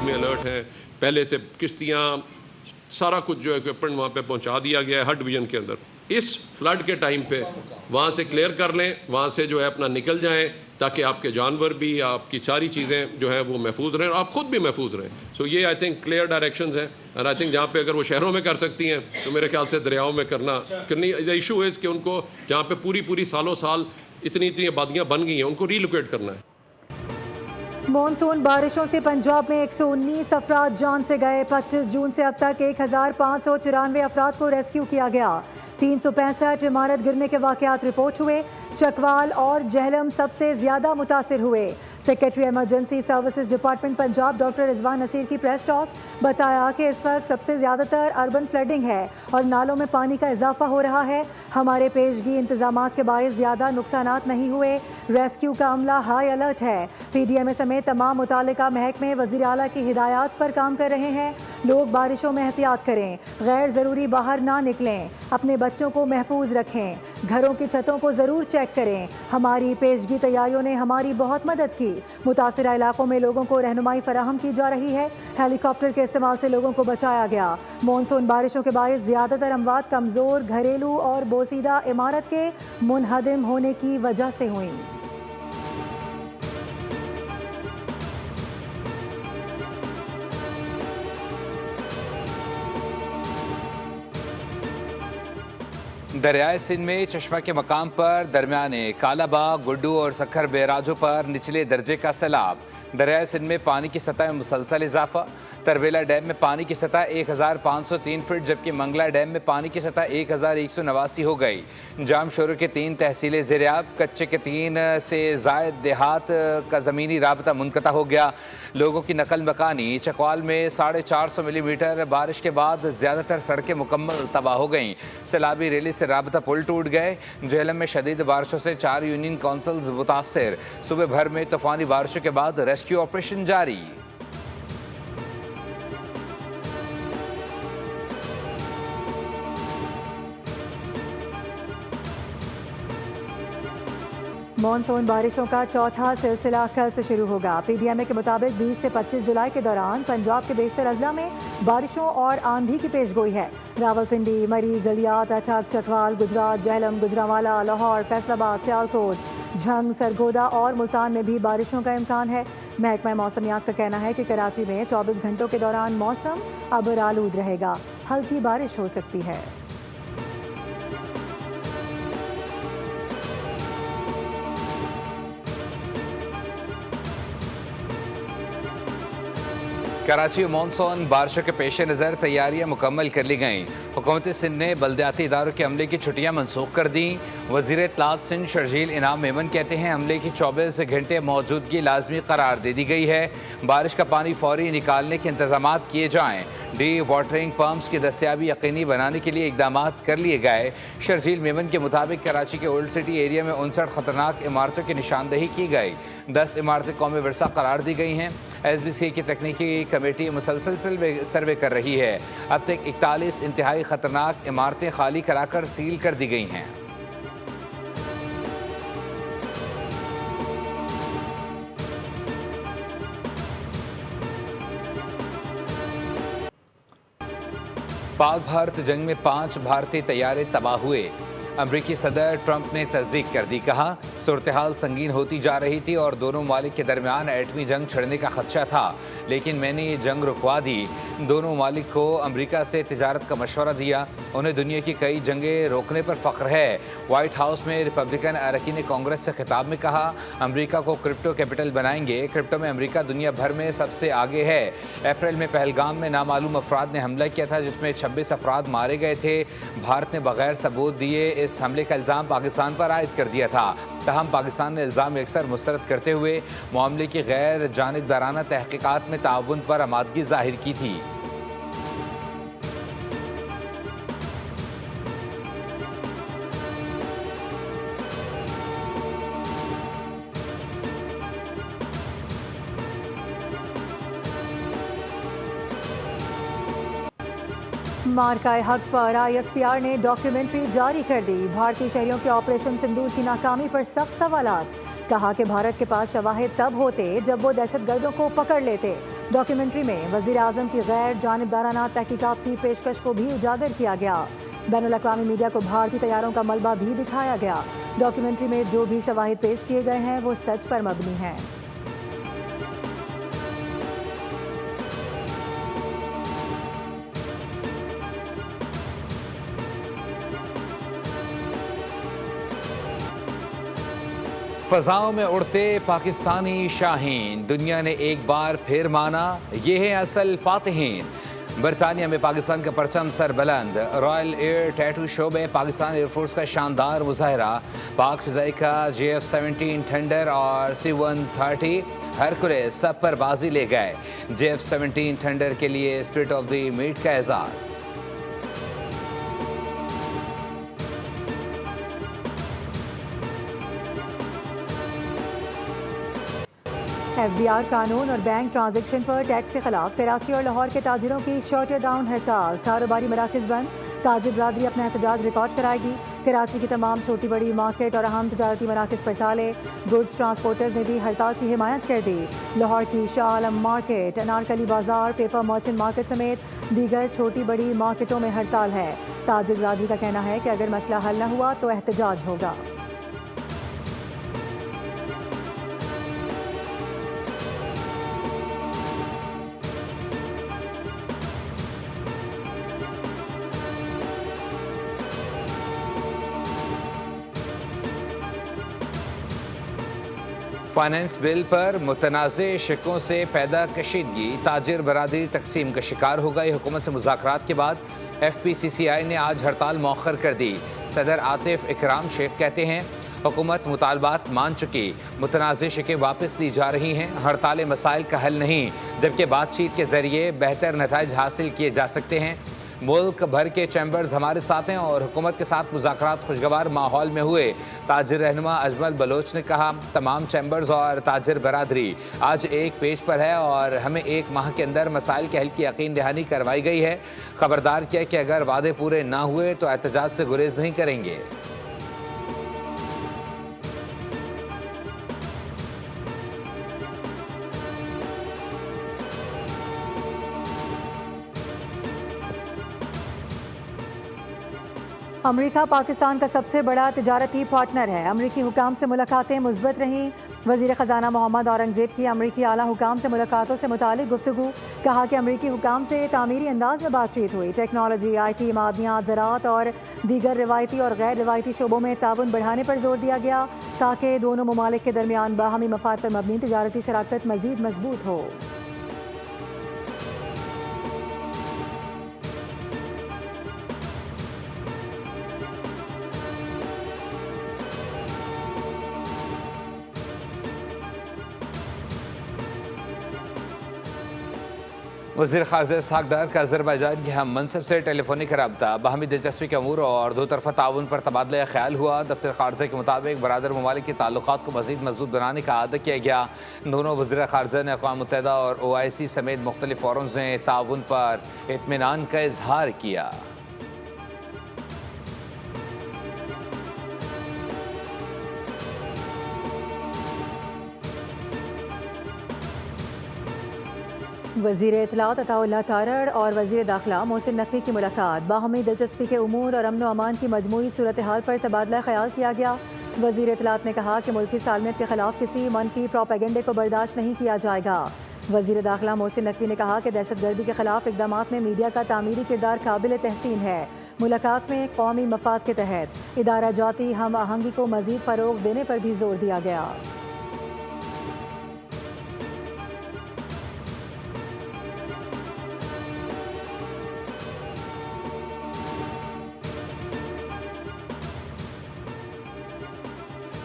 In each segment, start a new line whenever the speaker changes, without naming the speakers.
में अलर्ट हैं, पहले से किश्तियाँ सारा कुछ जो इक्विपमेंट वहाँ पे पहुँचा दिया गया है हर डिवीज़न के अंदर। इस फ्लड के टाइम पे वहाँ से क्लियर कर लें, वहाँ से जो है अपना निकल जाएं, ताकि आपके जानवर भी, आपकी सारी चीज़ें जो है वो महफूज रहें और आप ख़ुद भी महफूज रहें। सो ये आई थिंक क्लियर डायरेक्शंस हैं। और आई थिंक जहाँ पे अगर वो शहरों में कर सकती हैं तो मेरे ख्याल से दरियाओं में करनी द इशू इज़ कि उनको जहाँ पे पूरी सालों साल इतनी आबादियाँ बन गई हैं उनको रीलोकेट करना है।
मॉनसून बारिशों से पंजाब में 119 अफराद जान से गए। 25 जून से अब तक 1594 अफराद को रेस्क्यू किया गया। 365 इमारत गिरने के वाक़यात रिपोर्ट हुए। चकवाल और जहलम सबसे ज़्यादा मुतासिर हुए। Secretary emergency services department Punjab doctor Rizwan Naseer की प्रेस टॉक बताया कि इस वक्त सबसे ज़्यादातर अर्बन फ्लडिंग है और नालों में पानी का इजाफा हो रहा है। हमारे पेशगी इंतजामात के बायस ज़्यादा नुकसानात नहीं हुए। रेस्क्यू का अमला हाई अलर्ट है। PDMA समेत तमाम मुतालिका महकमे वज़ीर आला की हिदायत पर काम कर रहे हैं। लोग बारिशों में एहतियात करें, गैर ज़रूरी बाहर ना निकलें, अपने बच्चों को महफूज रखें, घरों की छतों को ज़रूर चेक करें। हमारी पेशगी तैयारियों ने हमारी बहुत मदद की। मुतासिरा इलाकों में लोगों को रहनुमाई फराहम की जा रही है। हेलीकॉप्टर के इस्तेमाल से लोगों को बचाया गया। मानसून बारिशों के बायस ज़्यादातर अमवात कमज़ोर घरेलू और बोसीदा इमारत के मुनहदम होने की वजह से हुई।
दरियाए सिंध में चश्मा के मकाम पर दरमियाने कालाबाग, गुड्डू और सखर बैराजों पर निचले दर्जे का सैलाब। दरियाए सिंध में पानी की सतह में मुसलसल इजाफा। तरवेला डैम में पानी की सतह 1503 फीट, जबकि मंगला डैम में पानी की सतह 1189 हो गई। जाम शोर के 3 तहसीलें ज़ेरियाब। कच्चे के 3 से जायद देहात का ज़मीनी राबता मुनक़ता हो गया। लोगों की नकल मकानी। चकवाल में 450 मिलीमीटर बारिश के बाद ज़्यादातर सड़कें मुकम्मल तबाह हो गईं। सैलाबी रैली से राबता पुल टूट गए। झेलम में शदीद बारिशों से 4 यूनियन काउंसिल्स मुतासर। सुबह भर में तूफ़ानी बारिशों के बाद रेस्क्यू ऑपरेशन जारी।
मॉनसून बारिशों का चौथा सिलसिला कल से शुरू होगा। PDMA के मुताबिक 20 से 25 जुलाई के दौरान पंजाब के बेशतर अजला में बारिशों और आंधी की पेशगोई है। रावलपिंडी, मरी, गलियात, अटक, चकवाल, गुजरात, जहलम, गुजरांवाला, लाहौर, फैसलाबाद, सियालकोट, झंग, सरगोदा और मुल्तान में भी बारिशों का इम्कान है। महकमा मौसमियात का कहना है कि कराची में 24 घंटों के दौरान मौसम अबर आलूद रहेगा। हल्की बारिश हो सकती है।
कराची में मानसून बारिशों के पेश नज़र तैयारियां मुकम्मल कर ली गईं। हुकूमत सिंध ने बल्दियाती इदारों के अमले की छुट्टियां मनसूख कर दी। वज़ीर इत्तलात सिंध शर्जील इनाम मेमन कहते हैं अमले की 24 घंटे मौजूदगी लाजमी करार दे दी गई है। बारिश का पानी फौरी निकालने के इंतजाम किए जाएँ। डी वाटरिंग पम्प्स की दस्तियाबी यकीनी बनाने के लिए इकदाम कर लिए गए। शर्जील मेमन के मुताबिक कराची के ओल्ड सिटी एरिया में 59 ख़तरनाक इमारतों की निशानदही की गई। 10 इमारतें कौमी विरसा करार दी गई हैं। SBCA की तकनीकी कमेटी मुसलसल सर्वे कर रही है। अब तक 41 इंतहाई ख़तरनाक इमारतें खाली कराकर सील कर दी गई हैं। पाक भारत जंग में 5 भारतीय तैयारे तबाह हुए। अमरीकी सदर ट्रंप ने तस्दीक कर दी। कहा सूरत हाल संगीन होती जा रही थी और दोनों ममालिक के दरमियान एटमी जंग छिड़ने का खदशा था, लेकिन मैंने ये जंग रुकवा दी। दोनों ममालिक को अमरीका से तिजारत का मशवरा दिया। उन्हें दुनिया की कई जंगें रोकने पर फ़ख्र है। वाइट हाउस में रिपब्लिकन अरकान कांग्रेस से खिताब में कहा अमरीका को क्रिप्टो कैपिटल बनाएंगे। क्रिप्टो में अमरीका दुनिया भर में सबसे आगे है। अप्रैल में पहलगाम में नामालूम अफराद ने हमला किया था, जिसमें 26 अफराद मारे गए थे। भारत ने बगैर सबूत दिए इस हमले का इल्ज़ाम पाकिस्तान पर आयद कर दिया था। तहम पाकिस्तान ने इल्ज़ाम अक्सर मुस्तरद करते हुए मामले की गैर जानिबदाराना तहकीकात में ताउन पर आमादगी जाहिर की थी।
मार्काए हक पर ISPR ने डॉक्यूमेंट्री जारी कर दी। भारतीय शहरियों के ऑपरेशन सिंदूर की नाकामी पर सख्त सवालात। कहा कि भारत के पास शवाहिद तब होते जब वो दहशतगर्दों को पकड़ लेते। डॉक्यूमेंट्री में वज़ीर आज़म की गैर जानिबदाराना तहकीकात की पेशकश को भी उजागर किया गया। बैनुल-अक़वामी मीडिया को भारतीय तैयारों का मलबा भी दिखाया गया। डॉक्यूमेंट्री में जो भी शवाहिद पेश किए गए हैं वो सच पर मबनी हैं।
फ़ज़ाओं में उड़ते पाकिस्तानी शाहीन, दुनिया ने एक बार फिर माना ये है असल फातिहीन। बरतानिया में पाकिस्तान का परचम सर बुलंद। रॉयल एयर टैटू शो में पाकिस्तान एयरफोर्स का शानदार मुजाहरा। पाक फ़िज़ाई का JF-17 थंडर और C-130 हरकुलेस सब पर बाजी ले गए। JF-17 थंडर के लिए स्पिरिट ऑफ द मीट का एजाज़।
FBR कानून और बैंक ट्रांजैक्शन पर टैक्स के खिलाफ कराची और लाहौर के ताजिरों की शॉर्टर डाउन हड़ताल। कारोबारी मराकज़ बंद। ताजिर बरादरी अपना एहतजाज रिकॉर्ड कराएगी। कराची की तमाम छोटी बड़ी मार्केट और अहम तजारती मराकज़ पर ताले। गुड्स ट्रांसपोर्टर्स ने भी हड़ताल की हिमायत कर दी। लाहौर की शाह आलम मार्केट, अनारकली बाजार, पेपर मर्चेंट मार्केट समेत दीगर छोटी बड़ी मार्केटों में हड़ताल है। ताजिर बरादरी का कहना है कि अगर मसला हल न हुआ तो एहतजाज होगा।
फाइनेंस बिल पर मुतनाज़े शिकों से पैदा कशीदगी। ताजिर बरादरी तकसीम का शिकार हो गई। हुकूमत से मुज़ाकरात के बाद FPCCI ने आज हड़ताल मौखर कर दी। सदर आतिफ इकराम शेख कहते हैं हुकूमत मुतालबात मान चुकी, मुतनाज़े शिकें वापस ली जा रही हैं। हड़ताल मसाइल का हल नहीं, जबकि बातचीत के ज़रिए बेहतर नताइज हासिल किए जा सकते हैं। मुल्क भर के चैम्बर्स हमारे साथ हैं और हुकूमत के साथ मुज़ाकरात खुशगवार माहौल में हुए। ताजिर रहनुमा अजमल बलोच ने कहा तमाम चैम्बर्स और ताजिर बरादरी आज एक पेज पर है और हमें एक माह के अंदर मसाइल के हल की यकीन दहानी करवाई गई है। खबरदार किया कि अगर वादे पूरे ना हुए तो एहतजाज से गुरेज नहीं करेंगे।
अमेरिका पाकिस्तान का सबसे बड़ा तिजारती पार्टनर है। अमेरिकी हुकाम से मुलाकातें मुस्बत रहीं। वज़ीर ख़जाना मोहम्मद औरंगज़ेब की अमेरिकी आला हुकाम से मुलाकातों से मुतालिक गुफ्तगू। कहा कि अमेरिकी हुकाम से तामीरी अंदाज में बातचीत हुई। टेक्नोलॉजी, IT, मादनियात, ज़राअत और दीगर रिवायती और गैर रिवायती शोबों में ताउन बढ़ाने पर जोर दिया गया ताकि दोनों ममालिक के दरमियान बाहमी मफाद पर मबनी तिजारती शराकत मज़ीद मजबूत हो।
वज़ीर ख़ारजा इसहाक़ डार का अज़रबैजान के हम मनसब से टेलीफोनिक रब्ता बाहमी दिलचस्पी के अमूर और दो तरफ़ा ताउन पर तबादला ख्याल हुआ। दफ्तर ख़ारजा के मुताबिक बरादर ममालिक के ताल्लुक़ात को मज़ीद मजबूत बनाने का अहद किया गया। दोनों वज़ीर ख़ारजा ने अक़वाम मुत्तहिदा और OIC समेत मुख्तलिफ़ फ़ोरम्स में ताउन पर इत्मीनान का इजहार किया।
वज़ीर इत्तलात अताउल्लाह तारड़ और वज़ीर दाखिला मोहसिन नकवी की मुलाकात। बाहमी दिलचस्पी के उमूर और अमन व अमान की मजमूई सूरत हाल पर तबादला ख्याल किया गया। वज़ीर इत्तलात ने कहा कि मुल्की सालमियत के खिलाफ किसी मनफी प्रोपेगेंडे को बर्दाश्त नहीं किया जाएगा। वज़ीर दाखिला मोहसिन नकवी ने कहा कि दहशतगर्दी के खिलाफ इक़दामात में मीडिया का तामीरी किरदार काबिल तहसीन है। मुलाकात में कौमी मफाद के तहत इदारा जाती हम आहंगी को मज़ीद फ़रोग़ देने पर भी जोर दिया गया।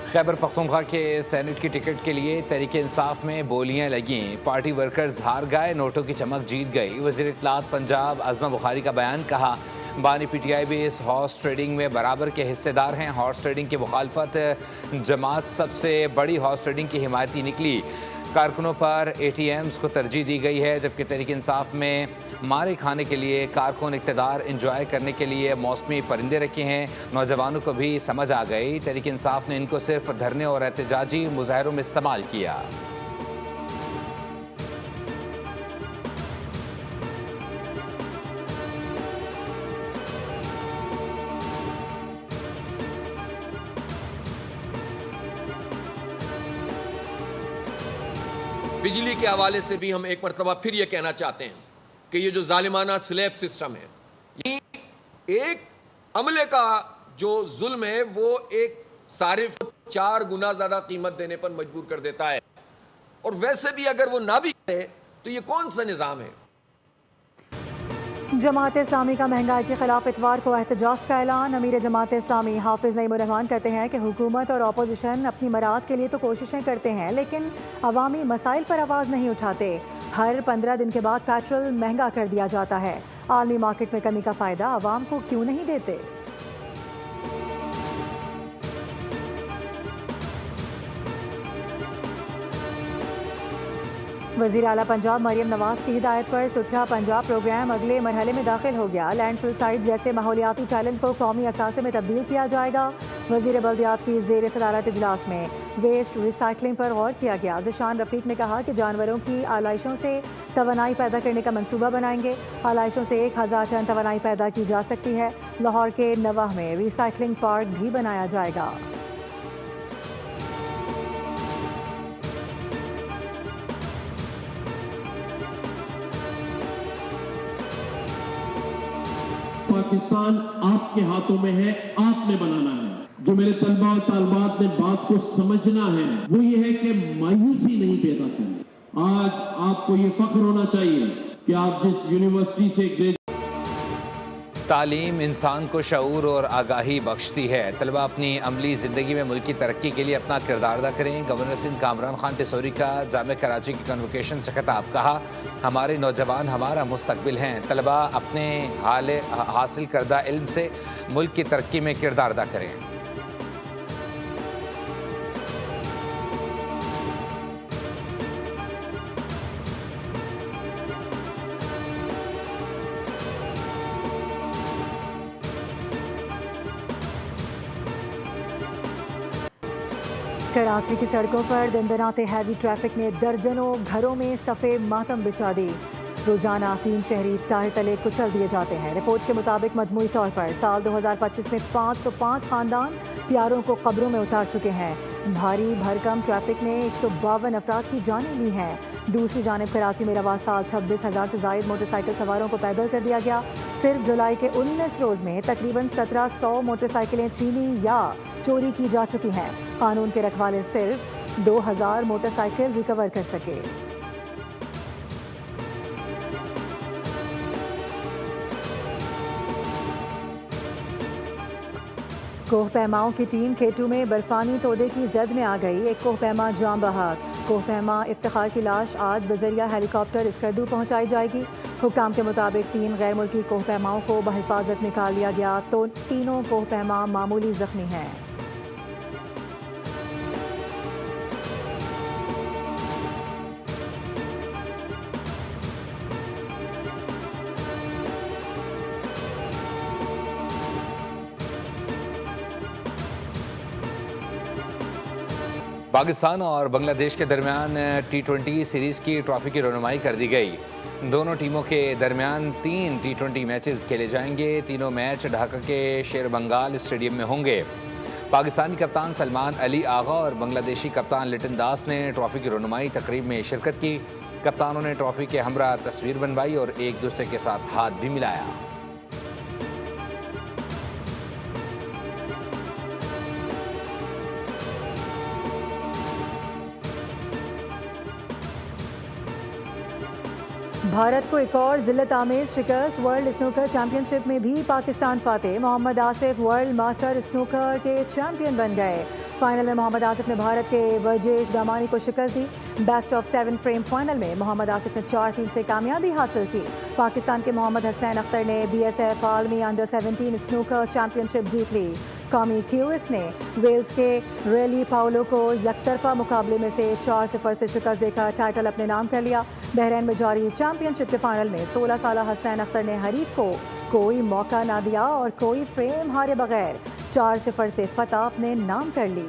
खैबर पख्तूनख्वा के सेनेट की टिकट के लिए तहरीक इंसाफ में बोलियां लगीं। पार्टी वर्कर्स हार गए, नोटों की चमक जीत गई। वज़ीर इत्तलात पंजाब आज़मा बुखारी का बयान। कहा बानी PTI भी इस हॉर्स ट्रेडिंग में बराबर के हिस्सेदार हैं। हॉर्स ट्रेडिंग की मुखालफत जमात सबसे बड़ी हॉर्स ट्रेडिंग की हिमायती निकली। कारकुनों पर ATMs को तरजीह दी गई है, जबकि तहरीक इंसाफ में मारे खाने के लिए कारकुन इक़्तिदार इंजॉय करने के लिए मौसमी परिंदे रखे हैं। नौजवानों को भी समझ आ गई, तहरीक इंसाफ ने इनको सिर्फ धरने और एहतजाजी मुजाहरों में इस्तेमाल किया।
बिजली के हवाले से भी हम एक मरतबा फिर ये कहना चाहते हैं कि ये जो जालिमाना स्लैब सिस्टम है, ये एक अमले का जो जुल्म है वो एक सारिफ 4 गुना ज़्यादा कीमत देने पर मजबूर कर देता है। और वैसे भी अगर वो ना भी करे तो ये कौन सा निज़ाम है।
जमात इस्लामी का महंगाई के खिलाफ इतवार को एहतजाज का ऐलान। अमीर जमात इस्लामी हाफिज नईमुर रहमान कहते हैं कि हुकूमत और अपोजिशन अपनी मराद के लिए तो कोशिशें करते हैं, लेकिन अवामी मसाइल पर आवाज़ नहीं उठाते। हर 15 दिन के बाद पेट्रोल महंगा कर दिया जाता है। आलमी मार्केट में कमी का फ़ायदा आवाम को क्यों नहीं देते। वज़ीर आला पंजाब मरियम नवाज की हिदायत पर सुथरा पंजाब प्रोग्राम अगले मरहले में दाखिल हो गया। लैंडफिल साइट जैसे माहौलियाती चैलेंज को कौमी असासे में तब्दील किया जाएगा। वज़ीर बल्दियात की ज़ेर सदारत इजलास में वेस्ट रिसाइकलिंग पर गौर किया गया। ज़िशान रफ़ीक ने कहा कि जानवरों की आलाइशों से तवानाई पैदा करने का मंसूबा बनाएंगे। आलाइशों से 1000 टन तवानाई पैदा की जा सकती है। लाहौर के नवाह में रिसाइकलिंग पार्क भी बनाया जाएगा।
पाकिस्तान आपके हाथों में है, आपने बनाना है। जो मेरे तलबा और तालबात ने बात को समझना है वो ये है कि मायूसी नहीं पैदा करनी। आज आपको ये फख्र होना चाहिए कि आप जिस यूनिवर्सिटी से
तालीम इंसान को शऊर और आगाही बख्शती है। तलबा अपनी अमली ज़िंदगी में मुल्क की तरक्की के लिए अपना किरदार अदा करें। गवर्नर सिंध कामरान खान टिसोरी का जामे कराची की कन्वोकेशन से खिताब। कहा, हमारे नौजवान हमारा मुस्तकबिल हैं। तलबा अपने हासिल करदा इल्म से मुल्क की तरक्की में किरदार अदा करें।
कराची की सड़कों पर दंदनाते हैवी ट्रैफिक ने दर्जनों घरों में सफ़े मातम बिछा दी। रोज़ाना 3 शहरी टायर तले कुचल दिए जाते हैं। रिपोर्ट के मुताबिक मजमूई तौर पर साल 2025 में 505 खानदान प्यारों को कब्रों में उतार चुके हैं। भारी भरकम ट्रैफिक ने 152 अफराद की जानें ली हैं। दूसरी जानिब कराची में रवा साल 26,000 से ज़ायद मोटरसाइकिल सवारों को पैदल कर दिया गया। सिर्फ जुलाई के 19 रोज़ में तकरीबन 1700 मोटरसाइकिलें छीनी या चोरी की जा चुकी हैं। कानून के रखवाले सिर्फ 2000 मोटरसाइकिल रिकवर कर सके। कोहपैमाओं की टीम खेटू में बर्फानी तोदे की जद में आ गई। एक कोहपैमा जाम बहाक कोहपैमा इफ्तिखार की लाश आज बजरिया हेलीकॉप्टर स्कर्दू पहुंचाई जाएगी। हुक्काम के मुताबिक 3 गैर मुल्की कोहपैमाओं को बहिफाजत निकाल लिया गया तो तीनों कोहपैमा मामूली जख्मी हैं।
पाकिस्तान और बांग्लादेश के दरमियान T20 सीरीज़ की ट्रॉफी की रनुमाई कर दी गई। दोनों टीमों के दरमियान 3 T20 मैचेस खेले जाएंगे। तीनों मैच ढाका के शेर बंगाल स्टेडियम में होंगे। पाकिस्तानी कप्तान सलमान अली आगा और बांग्लादेशी कप्तान लिटन दास ने ट्रॉफी की रनुमाई तकरीब में शिरकत की। कप्तानों ने ट्रॉफी के हमरा तस्वीर बनवाई और एक दूसरे के साथ हाथ भी मिलाया।
भारत को एक और जिल्लत आमेज शिकस्त। वर्ल्ड स्नूकर चैंपियनशिप में भी पाकिस्तान फाते। Mohammad Asif world master snooker के चैंपियन बन गए। फाइनल में मोहम्मद आसिफ ने भारत के वर्जेश दामानी को शिकस्त दी। बेस्ट ऑफ 7 फ्रेम फाइनल में मोहम्मद आसिफ ने 4-3 से कामयाबी हासिल की। पाकिस्तान के मोहम्मद हसनैन अख्तर ने BSF आलमी अंडर 17 स्नूकर चैंपियनशिप जीत ली। कौमी क्यूएस ने वेल्स के रेली पाउलो को यकतरफा मुकाबले में से 4-0 से शिकस्त देकर टाइटल अपने नाम कर लिया। बहरीन में जारी चैंपियनशिप के फाइनल में 16 साल हसनैन अख्तर ने हरीफ को कोई मौका ना दिया और कोई फ्रेम हारे बगैर 4-0 से फतह अपने नाम कर ली।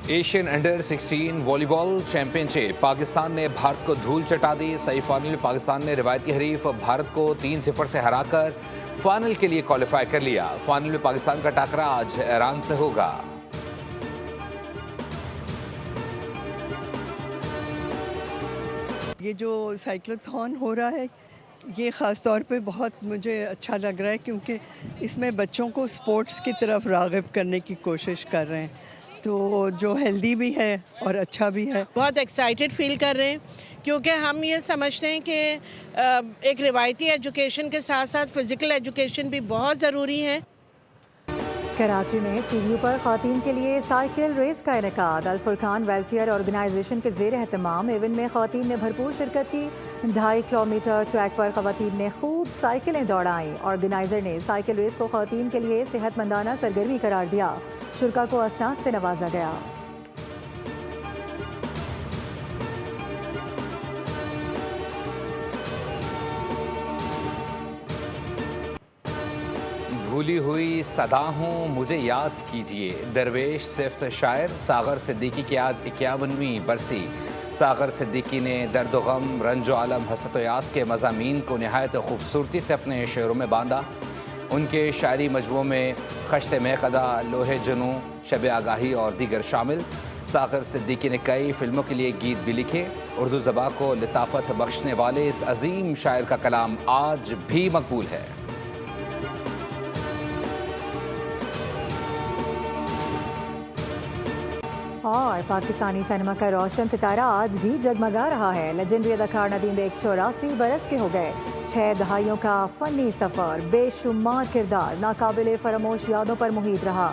Asian under 16 volleyball championship Pakistan ने भारत को धूल चटा दी। सेमीफाइनल में पाकिस्तान ने रिवायती हरीफ भारत को 3-0 से हराकर फाइनल के लिए क्वालिफाई कर लिया। फाइनल में पाकिस्तान का टकरा आज ईरान से होगा।
ये जो साइक्लोथॉन हो रहा है ये ख़ास तौर पे बहुत मुझे अच्छा लग रहा है, क्योंकि इसमें बच्चों को स्पोर्ट्स की तरफ राग़िब करने की कोशिश कर रहे हैं, तो जो हेल्दी भी है और अच्छा भी है।
बहुत एक्साइटेड फील कर रहे हैं क्योंकि हम ये समझते हैं कि एक रिवायती एजुकेशन के साथ साथ फ़िज़िकल एजुकेशन भी बहुत ज़रूरी है।
कराची में सीयू पर ख़वातीन के लिए साइकिल रेस का इनेकाद। अल फुरकान वेलफेयर ऑर्गेनाइजेशन के ज़ेर एहतमाम इवेंट में ख़वातीन ने भरपूर शिरकत की। 2.5 किलोमीटर ट्रैक पर ख़वातीन ने खूब साइकिलें दौड़ाईं। ऑर्गेनाइज़र ने साइकिल रेस को ख़वातीन के लिए सेहतमंदाना सरगर्मी करार दिया। शुरा को असनाद से नवाजा गया।
भूली हुई सदा हूँ मुझे याद कीजिए। दरवेश सिफ्त शायर सागर सिद्दीकी की आज 51वीं बरसी। सागर सिद्दीकी ने दर्द गम, रंजो आलम, हसरत यास के मज़ामीन को नहायत खूबसूरती से अपने शेरों में बांधा। उनके शायरी मजमू में खश्त मेक़दा, लोहे जुनू, शब आगाही और दीगर शामिल। सागर सिद्दीकी ने कई फिल्मों के लिए गीत भी लिखे। उर्दू ज़बान को लताफ़त बख्शने वाले इस अजीम शायर का कलाम आज भी मकबूल है।
और पाकिस्तानी सिनेमा का रोशन सितारा आज भी जगमगा रहा है। लेजेंडरी अदाकार नदीम बेग 84 बरस के हो गए। 6 दहाइयों का फनी सफ़र, बेशुमार किरदार, नाकाबिले फरामोश यादों पर मुहित रहा।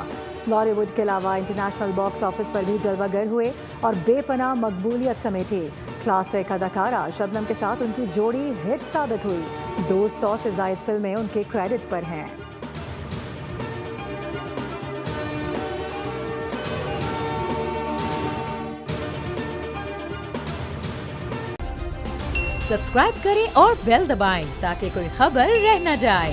बॉलीवुड के अलावा इंटरनेशनल बॉक्स ऑफिस पर भी जलवागर हुए और बेपनाह मकबूलियत समेटी। क्लासिक अदाकारा शबनम के साथ उनकी जोड़ी हिट साबित हुई। 200 से ज़ायद फिल्में उनके क्रेडिट पर हैं।
सब्सक्राइब करें और बेल दबाएं ताकि कोई खबर रह न जाए।